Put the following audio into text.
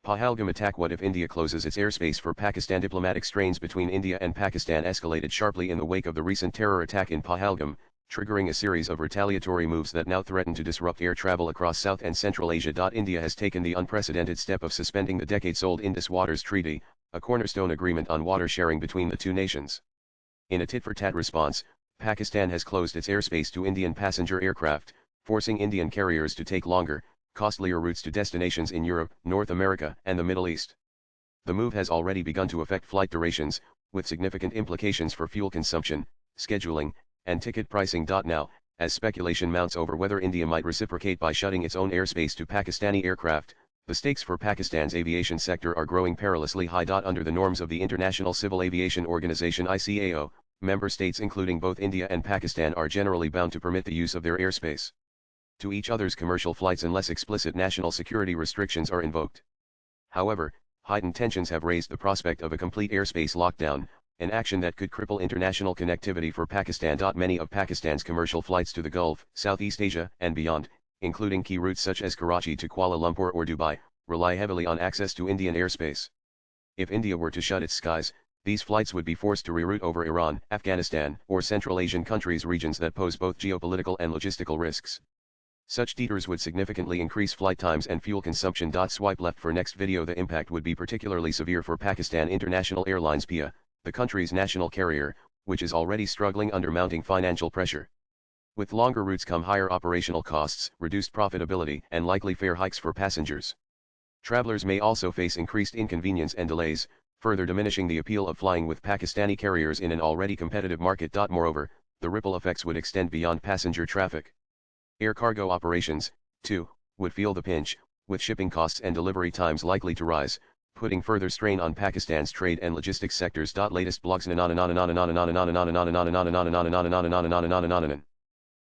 Pahalgam attack. What if India closes its airspace for Pakistan? Diplomatic strains between India and Pakistan escalated sharply in the wake of the recent terror attack in Pahalgam, triggering a series of retaliatory moves that now threaten to disrupt air travel across South and Central Asia. India has taken the unprecedented step of suspending the decades-old Indus Waters Treaty, a cornerstone agreement on water sharing between the two nations. In a tit-for-tat response, Pakistan has closed its airspace to Indian passenger aircraft, forcing Indian carriers to take longer, costlier routes to destinations in Europe, North America, and the Middle East. The move has already begun to affect flight durations, with significant implications for fuel consumption, scheduling, and ticket pricing. Now, as speculation mounts over whether India might reciprocate by shutting its own airspace to Pakistani aircraft, the stakes for Pakistan's aviation sector are growing perilously high. Under the norms of the International Civil Aviation Organization (ICAO), member states including both India and Pakistan are generally bound to permit the use of their airspace to each other's commercial flights unless explicit national security restrictions are invoked. However, heightened tensions have raised the prospect of a complete airspace lockdown, an action that could cripple international connectivity for Pakistan. Many of Pakistan's commercial flights to the Gulf, Southeast Asia, and beyond, including key routes such as Karachi to Kuala Lumpur or Dubai, rely heavily on access to Indian airspace. If India were to shut its skies, these flights would be forced to reroute over Iran, Afghanistan, or Central Asian countries, regions that pose both geopolitical and logistical risks. Such detours would significantly increase flight times and fuel consumption. Swipe left for next video. The impact would be particularly severe for Pakistan International Airlines (PIA), the country's national carrier, which is already struggling under mounting financial pressure. With longer routes come higher operational costs, reduced profitability, and likely fare hikes for passengers. Travelers may also face increased inconvenience and delays, further diminishing the appeal of flying with Pakistani carriers in an already competitive market. Moreover, the ripple effects would extend beyond passenger traffic. Air cargo operations, too, would feel the pinch, with shipping costs and delivery times likely to rise, putting further strain on Pakistan's trade and logistics sectors. Latest blogs.